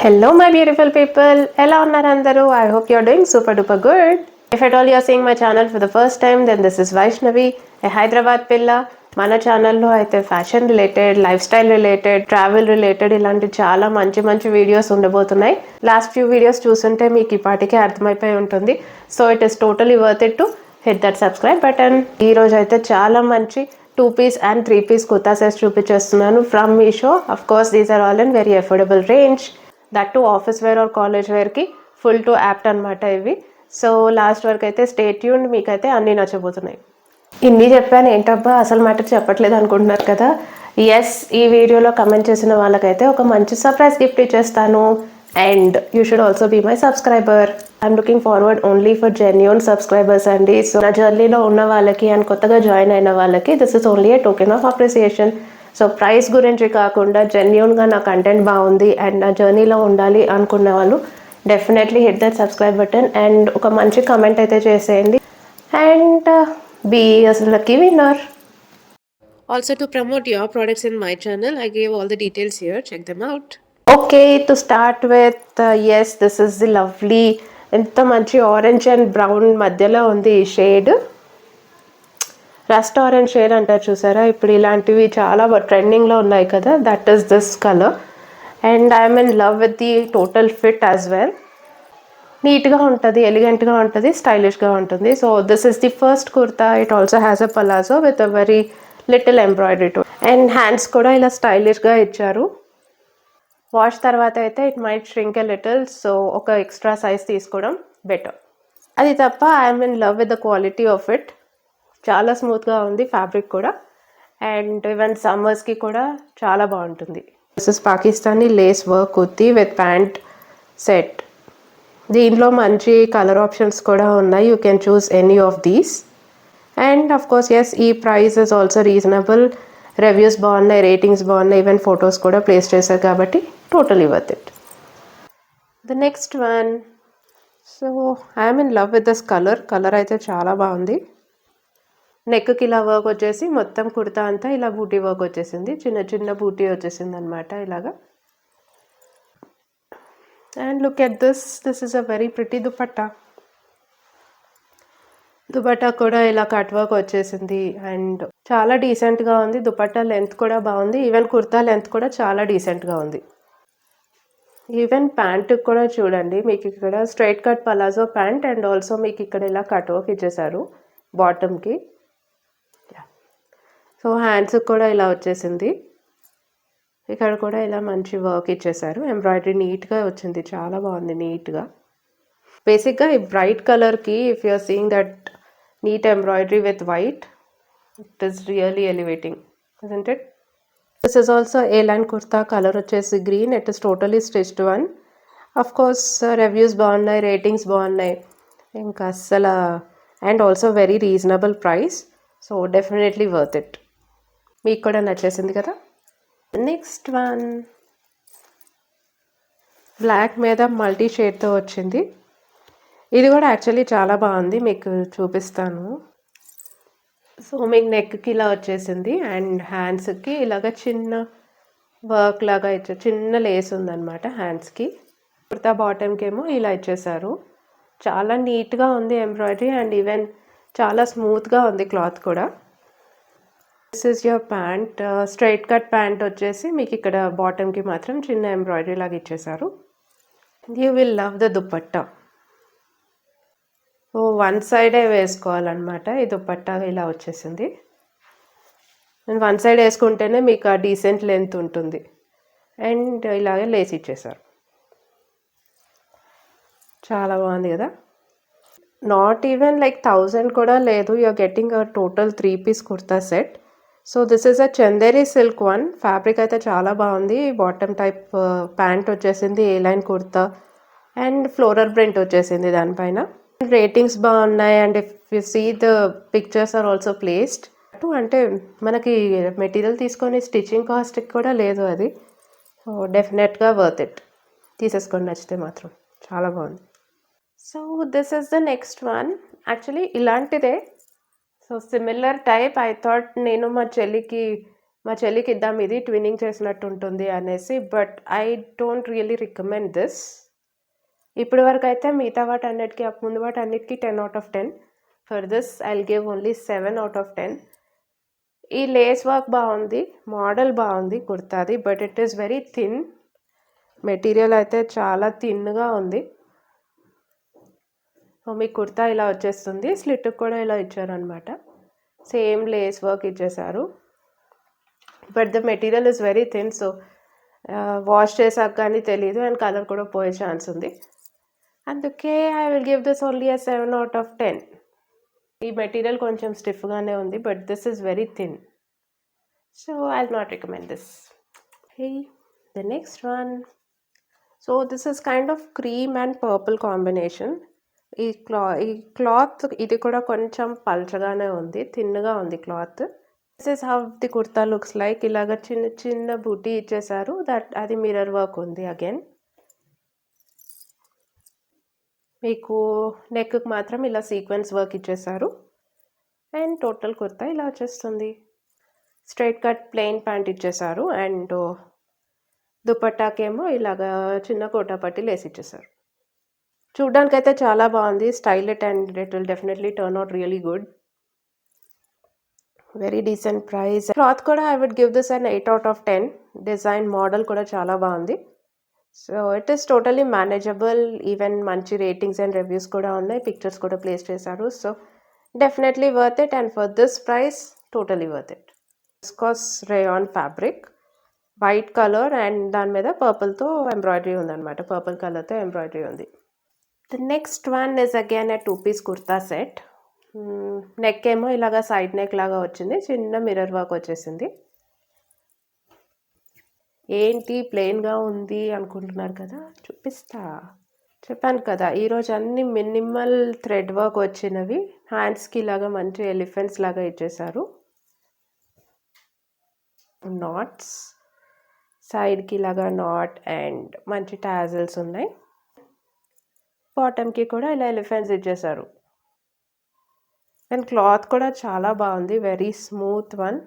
Hello, my beautiful people. Ella unnaru andaru. I hope you're doing super duper good. If at all you're seeing my channel for the first time, then this is Vaishnavi, a Hyderabad pilla. మన ఛానల్లో అయితే fashion related, life style related, travel related ఇలాంటి చాలా మంచి మంచి videos ఉండబోతున్నాయి. Last few videos చూస్తుంటే మీకు ఈ పాటికే అర్థమైపోయి ఉంటుంది. So it is totally worth it to hit that subscribe button. ఈరోజు అయితే చాలా మంచి 2-piece and 3-piece kurta sets చూపించేస్తున్నాను from Meesho. Of course these are all in very affordable range. That too office wear or college వేర్కి full too apt అనమాట ఇవి. So last వరకు అయితే స్టే ట్యూన్డ్, మీకైతే అన్నీ నచ్చబోతున్నాయి. ఇన్ని చెప్పాను ఏంటబ్బా అసలు మ్యాటర్ చెప్పట్లేదు అనుకుంటున్నారు కదా. ఎస్, ఈ వీడియోలో కమెంట్ చేసిన వాళ్ళకైతే ఒక మంచి సర్ప్రైజ్ గిఫ్ట్ ఇచ్చేస్తాను. And you should also be my subscriber. I'm looking forward only for genuine subscribers అండి. సో నా జర్నీలో ఉన్న వాళ్ళకి అండ్ కొత్తగా జాయిన్ అయిన వాళ్ళకి this is only a token of appreciation. So price గురించి కాకుండా జెన్యూన్గా నా కంటెంట్ బాగుంది అండ్ నా జర్నీలో ఉండాలి అనుకున్న వాళ్ళు definitely hit that subscribe button and ఒక మంచి కమెంట్ అయితే చేసేయండి. And be a lucky winner. Also, to promote your products in my channel, I gave all the details here. Check them out. Okay, to start with, yes, this is the lovely ఎంత మంచి orange and brown మధ్యలో ఉంది ఈ shade. Rust orange shade అంటారు చూసారా, ఇప్పుడు ఇలాంటివి చాలా ట్రెండింగ్లో ఉన్నాయి కదా. That is this colour and I'm in love with the total fit as well. నీట్గా ఉంటుంది, ఎలిగెంట్గా ఉంటుంది, స్టైలిష్గా ఉంటుంది. So this is the first kurta. It also has a palazzo with a very little embroidery to and hands కూడా ఇలా స్టైలిష్గా ఇచ్చారు. Wash తర్వాత అయితే it might shrink a little, so ఒక ఎక్స్ట్రా సైజ్ తీసుకోవడం బెటర్. అది తప్ప I'm in love with the quality of it. చాలా స్మూత్గా ఉంది ఫ్యాబ్రిక్ కూడా అండ్ ఈవెన్ సమ్మర్స్కి కూడా చాలా బాగుంటుంది. This is Pakistani lace work kurti with pant set. దీనిలో మంచి కలర్ ఆప్షన్స్ కూడా ఉన్నాయి. You can choose any of these and of course yes, ఈ price is also reasonable. Reviews బాగున్నాయి, రేటింగ్స్ బాగున్నాయి, ఈవెన్ ఫొటోస్ కూడా ప్లేస్ చేశారు కాబట్టి totally worth it. The next one, so I'm in love with this colour అయితే చాలా బాగుంది. నెక్కి ఇలా వర్క్ వచ్చేసి మొత్తం కుర్తా అంతా ఇలా బూటీ వర్క్ వచ్చేసింది, చిన్న చిన్న బూటీ వచ్చేసింది అనమాట ఇలాగా. And look at this is a very pretty dupatta. Dupatta కూడా ఇలా కట్ వర్క్ వచ్చేసింది అండ్ చాలా డీసెంట్గా ఉంది. దుపట్టా లెంత్ కూడా బాగుంది, ఈవెన్ కుర్తా లెంత్ కూడా చాలా డీసెంట్గా ఉంది. ఈవెన్ ప్యాంటుకి కూడా చూడండి, మీకు ఇక్కడ straight cut palazzo pant and also మీకు ఇక్కడ ఇలా కట్ వర్క్ ఇచ్చేసారు బాటమ్కి. సో హ్యాండ్స్కి కూడా ఇలా వచ్చేసింది, ఇక్కడ కూడా ఇలా మంచి వర్క్ ఇచ్చేసారు. ఎంబ్రాయిడరీ నీట్గా వచ్చింది, చాలా బాగుంది నీట్గా. బేసిక్గా ఈ బ్రైట్ కలర్కి if you're seeing that neat embroidery with white, it is really elevating, isn't it? This is also A line kurta. Colour వచ్చేసి green. It is totally stitched one. Of course reviews బాగున్నాయి, రేటింగ్స్ బాగున్నాయి, ఇంకా అస్సలు and also very reasonable price. So definitely worth it. మీకు కూడా నచ్చేసింది కదా. Next one, black మీద మల్టీ షేడ్తో వచ్చింది. ఇది కూడా యాక్చువల్లీ చాలా బాగుంది, మీకు చూపిస్తాను. సో మీకు నెక్కి ఇలా వచ్చేసింది అండ్ హ్యాండ్స్కి ఇలాగ చిన్న వర్క్ లాగా ఇచ్చారు, చిన్న లేస్ ఉందన్నమాట హ్యాండ్స్కి. కుర్తా బాటమ్కి ఏమో ఇలా ఇచ్చేసారు. చాలా నీట్గా ఉంది ఎంబ్రాయిడరీ అండ్ ఈవెన్ చాలా స్మూత్గా ఉంది క్లాత్ కూడా. This is your pant. Straight cut pant వచ్చేసి మీకు ఇక్కడ బాటమ్కి మాత్రం చిన్న ఎంబ్రాయిడరీ లాగా ఇచ్చేసారు. You will love the dupatta. ఓ వన్ సైడే వేసుకోవాలన్నమాట ఈ దుపట్టా. ఇలా వచ్చేసింది అండ్ వన్ సైడ్ వేసుకుంటేనే మీకు ఆ డీసెంట్ లెంత్ ఉంటుంది అండ్ ఇలాగే లేస్ ఇచ్చేసారు. చాలా బాగుంది కదా. నాట్ ఈవెన్ లైక్ 1000 కూడా లేదు. You're getting a total 3-piece kurta set. So this is a Chanderi silk one. Fabric అయితే చాలా బాగుంది. బాటమ్ టైప్ ప్యాంట్ వచ్చేసింది, A line kurta and floral print వచ్చేసింది దానిపైన. రేటింగ్స్ బాగున్నాయి and if you see the pictures are also placed. అంటే మనకి material తీసుకొని స్టిచ్చింగ్ కాస్ట్ కూడా లేదు అది. సో డెఫినెట్గా వర్త్ ఇట్. తీసేసుకొని నచ్చితే మాత్రం చాలా బాగుంది. So this is the next one. Actually ఇలాంటిదే, so similar type. I thought నేను మా చెల్లికి మా చెల్లికి ఇద్దాం, ఇది ట్విన్నింగ్ చేసినట్టు ఉంటుంది అనేసి. But I don't really recommend this. ఇప్పటి వరకు అయితే మిగతా వాటన్నిటికీ ముందు వాటన్నిటికీ 10/10. For this I will give only 7/10. ఈ లేస్ వర్క్ బాగుంది, మోడల్ బాగుంది కుర్తాది, but it is very thin. Material అయితే చాలా థిన్గా ఉంది. మీ కుర్తా ఇలా వచ్చేస్తుంది, స్లిట్ కూడా ఇలా ఇచ్చారనమాట. సేమ్ లేస్ వర్క్ ఇచ్చేసారు, but the material is very thin. So wash చేసాక కానీ తెలీదు, అండ్ కలర్ కూడా పోయే ఛాన్స్ ఉంది. అందుకే I will give this only a 7/10. ఈ మెటీరియల్ కొంచెం స్టిఫ్గానే ఉంది, but this is very thin. So I will not recommend this. The next one. So this is kind of cream and purple combination. ఈ cloth ఇది కూడా కొంచెం పల్చగానే ఉంది, థిన్గా ఉంది cloth. This is how the kurta looks like. ఇలాగ చిన్న చిన్న బూటీ ఇచ్చేసారు, అది మిర్రర్ వర్క్ ఉంది అగైన్. మీకు నెక్కి మాత్రం ఇలా సీక్వెన్స్ వర్క్ ఇచ్చేసారు, అండ్ టోటల్ కుర్తా ఇలా వచ్చేస్తుంది. స్ట్రైట్ కట్ ప్లెయిన్ ప్యాంట్ ఇచ్చేసారు, అండ్ దుపట్టాకేమో ఇలాగా చిన్న కోటాపట్టి లేసి ఇచ్చేసారు. చూడ్డానికి అయితే చాలా బాగుంది, style it, and it will definitely turn out really good. Very decent price. Cloth కూడా I would give this an 8/10. Design model కూడా చాలా బాగుంది. So it is totally manageable. Even మంచి రేటింగ్స్ అండ్ రివ్యూస్ కూడా ఉన్నాయి, పిక్చర్స్ కూడా place చేశారు. So definitely worth it, and for this price totally worth it. Viscous rayon fabric, white colour, and దాని మీద పర్పుల్తో ఎంబ్రాయిడరీ ఉందన్నమాట. పర్పుల్ కలర్తో ఎంబ్రాయిడరీ ఉంది. The next one is again a 2-piece kurta set. Neck ఏమో ఇలాగా side neck లాగా వచ్చింది, చిన్న మిర్రర్ వర్క్ వచ్చేసింది. ఏంటి ప్లెయిన్గా ఉంది అనుకుంటున్నారు కదా, చూపిస్తా. చెప్పాను కదా, ఈరోజు అన్ని మినిమల్ థ్రెడ్ వర్క్ వచ్చినవి. హ్యాండ్స్కి ఇలాగా మంచి ఎలిఫెంట్స్ లాగా ఇచ్చేసారు. నాట్స్ సైడ్కి ఇలాగా నాట్, అండ్ మంచి టాజల్స్ ఉన్నాయి. బాటమ్కి కూడా ఇలా ఎలిఫెంట్స్ ఇచ్చేసారు. అండ్ క్లాత్ కూడా చాలా బాగుంది, వెరీ స్మూత్ వన్.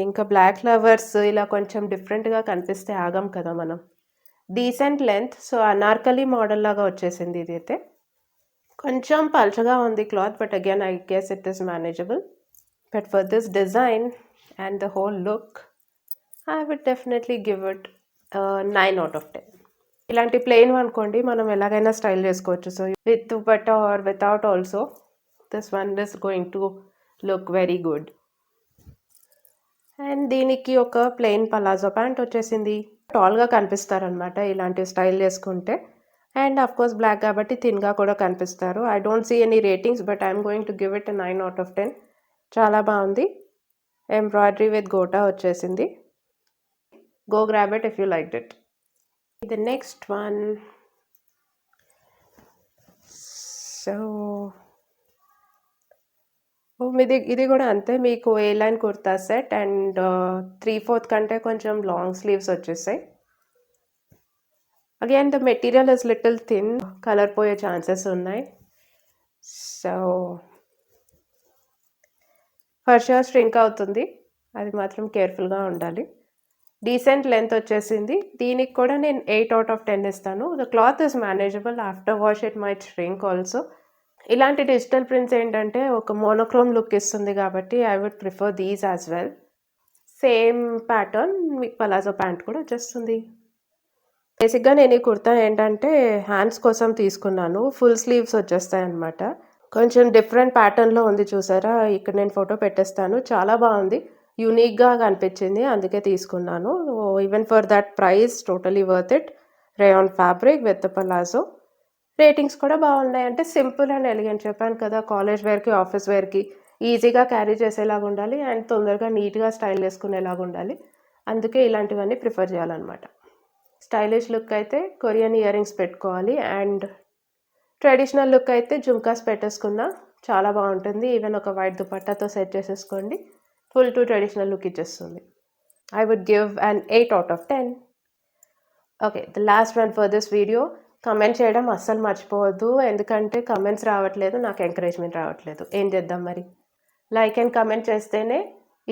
ఇంకా బ్లాక్ ఫ్లవర్స్ ఇలా కొంచెం డిఫరెంట్గా కనిపిస్తే ఆగం కదా మనం. Decent length, so Anarkali model లాగా వచ్చేసింది. ఇది అయితే కొంచెం పల్చగా ఉంది క్లాత్, but again I guess it is manageable. But for this design and the whole look I would definitely give it 9/10. ఇలాంటి ప్లెయిన్ అనుకోండి మనం ఎలాగైనా స్టైల్ చేసుకోవచ్చు. So with dupatta or without also this one is going to look very good. And దీనికి ఒక plain palazzo pant వచ్చేసింది. టాల్గా కనిపిస్తారనమాట ఇలాంటి style చేసుకుంటే. అండ్ అఫ్ కోర్స్ బ్లాక్ కాబట్టి థిన్గా కూడా కనిపిస్తారు. I don't see any ratings, but I'm going to give it 9/10. చాలా బాగుంది. ఎంబ్రాయిడరీ విత్ గోటా వచ్చేసింది. Go grab it if you like it. The next one. So ఇది కూడా అంతే, మీకు A line kurta set, and 3/4 కంటే కొంచెం లాంగ్ స్లీవ్స్ వచ్చేసాయి. Again the material is little thin, colour పోయే ఛాన్సెస్ ఉన్నాయి. సో ఫర్ షూర్ స్ట్రింక్ అవుతుంది, అది మాత్రం కేర్ఫుల్గా ఉండాలి. డీసెంట్ లెంత్ వచ్చేసింది. దీనికి కూడా నేను 8/10 ఇస్తాను. The cloth is manageable, after wash it might shrink also. ఇలాంటి డిజిటల్ ప్రింట్స్ ఏంటంటే ఒక మోనోక్రోమ్ లుక్ ఇస్తుంది కాబట్టి I would prefer these as well. Same pattern మీకు పలాజో ప్యాంట్ కూడా వచ్చేస్తుంది. బేసిక్గా నేను ఈ కుర్తా ఏంటంటే హ్యాండ్స్ కోసం తీసుకున్నాను, ఫుల్ స్లీవ్స్ వచ్చేస్తాయి అన్నమాట. కొంచెం డిఫరెంట్ ప్యాటర్న్లో ఉంది, చూసారా. ఇక్కడ నేను ఫోటో పెట్టేస్తాను, చాలా బాగుంది, యూనిక్గా కనిపించింది, అందుకే తీసుకున్నాను. Even for that price totally worth it. Rayon fabric with palazzo. Ratings కూడా బాగున్నాయి, అంటే సింపుల్ అండ్ ఎలిగెంట్. చెప్పాను కదా, కాలేజ్ వేర్కి ఆఫీస్ వేర్కి ఈజీగా క్యారీ చేసేలాగా ఉండాలి, అండ్ తొందరగా నీట్గా స్టైల్ చేసుకునేలాగా ఉండాలి. అందుకే ఇలాంటివన్నీ ప్రిఫర్ చేయాలన్నమాట. స్టైలిష్ లుక్ అయితే కొరియన్ ఇయర్ రింగ్స్ పెట్టుకోవాలి, అండ్ ట్రెడిషనల్ లుక్ అయితే జుమ్కాస్ పెట్టేసుకున్నా చాలా బాగుంటుంది. ఈవెన్ ఒక వైట్ దుపట్టాతో సెట్ చేసేసుకోండి, ఫుల్ టు ట్రెడిషనల్ లుక్ ఇచ్చేస్తుంది. I would give an 8/10. Okay, the last one for this video. Comment చేయడం అస్సలు మర్చిపోవద్దు, ఎందుకంటే కమెంట్స్ రావట్లేదు, నాకు ఎంకరేజ్మెంట్ రావట్లేదు. ఏం చేద్దాం మరి. లైక్ అండ్ కమెంట్ చేస్తేనే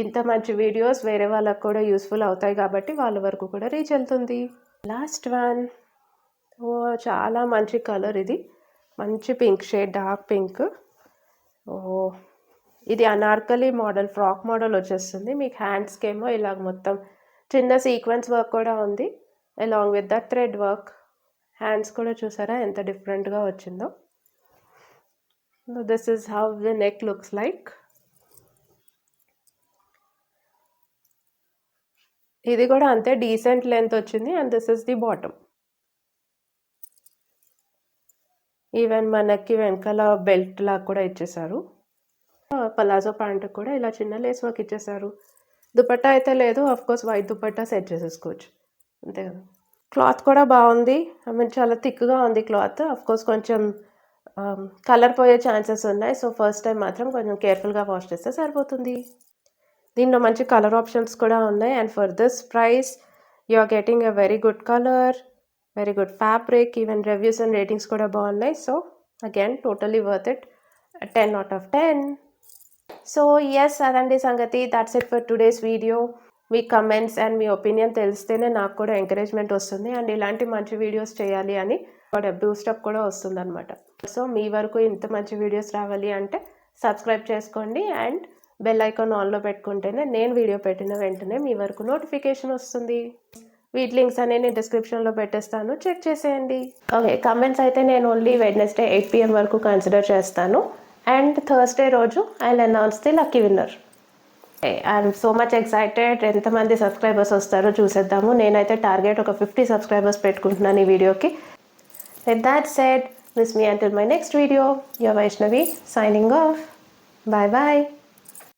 ఇంత మంచి వీడియోస్ వేరే వాళ్ళకు కూడా యూస్ఫుల్ అవుతాయి కాబట్టి వాళ్ళ వరకు కూడా రీచ్ వెళ్తుంది. లాస్ట్ వన్, ఓ చాలా మంచి కలర్, ఇది మంచి పింక్ షేడ్, డార్క్ పింక్. ఓ ఇది అనార్కలి మోడల్, ఫ్రాక్ మోడల్ వచ్చేస్తుంది. మీకు హ్యాండ్స్కి ఏమో ఇలాగ మొత్తం చిన్న సీక్వెన్స్ వర్క్ కూడా ఉంది along with the thread work. Hands కూడా చూసారా ఎంత డిఫరెంట్గా వచ్చిందో. This is how the neck looks like. ఇది కూడా అంతే డీసెంట్ లెంత్ వచ్చింది and this is the bottom. Even మనకి వెనకాల బెల్ట్ లాగా కూడా ఇచ్చేసారు. పలాజో ప్యాంట్ కూడా ఇలా చిన్న లేస్ వర్క్ ఇచ్చేసారు. దుపట్టా అయితే లేదు, కోర్స్ వైట్ దుపట్టా సెట్ చేసేసుకోవచ్చు అంతే కదా. క్లాత్ కూడా బాగుంది, ఐ మీన్ చాలా థిక్గా ఉంది క్లాత్. కోర్స్ కొంచెం కలర్ పోయే ఛాన్సెస్ ఉన్నాయి, సో ఫస్ట్ టైం మాత్రం కొంచెం కేర్ఫుల్గా వాష్ చేస్తే సరిపోతుంది. దీనిలో మంచి కలర్ ఆప్షన్స్ కూడా ఉన్నాయి and for this price you are getting a very good colour, very good fabric. Even reviews and ratings కూడా బాగున్నాయి. So again totally worth it, 10 out of 10. So yes, అదండి సంగతి. That's it for today's video. మీ comments and మీ opinion తెలిస్తేనే నాకు కూడా encouragement వస్తుంది అండ్ ఇలాంటి మంచి వీడియోస్ చేయాలి అని ఒక బూస్టప్ కూడా వస్తుంది అనమాట. సో మీ వరకు ఇంత మంచి వీడియోస్ రావాలి అంటే సబ్స్క్రైబ్ చేసుకోండి అండ్ బెల్ ఐకాన్ ఆన్లో పెట్టుకుంటేనే నేను వీడియో పెట్టిన వెంటనే మీ వరకు నోటిఫికేషన్ వస్తుంది. వీటి లింక్స్ అనేవి నేను డిస్క్రిప్షన్లో పెట్టేస్తాను, చెక్ చేసేయండి. ఓకే, కమెంట్స్ అయితే నేను ఓన్లీ వెడ్నెస్డే 8 PM వరకు కన్సిడర్ చేస్తాను అండ్ థర్స్డే రోజు I will announce the lucky winner. I'm so much excited. ఎంతమంది సబ్స్క్రైబర్స్ వస్తారో చూసేద్దాము. నేనైతే టార్గెట్ ఒక 50 సబ్స్క్రైబర్స్ పెట్టుకుంటున్నాను ఈ వీడియోకి. With that said, miss me until my next video. Your Vaishnavi signing off. Bye bye.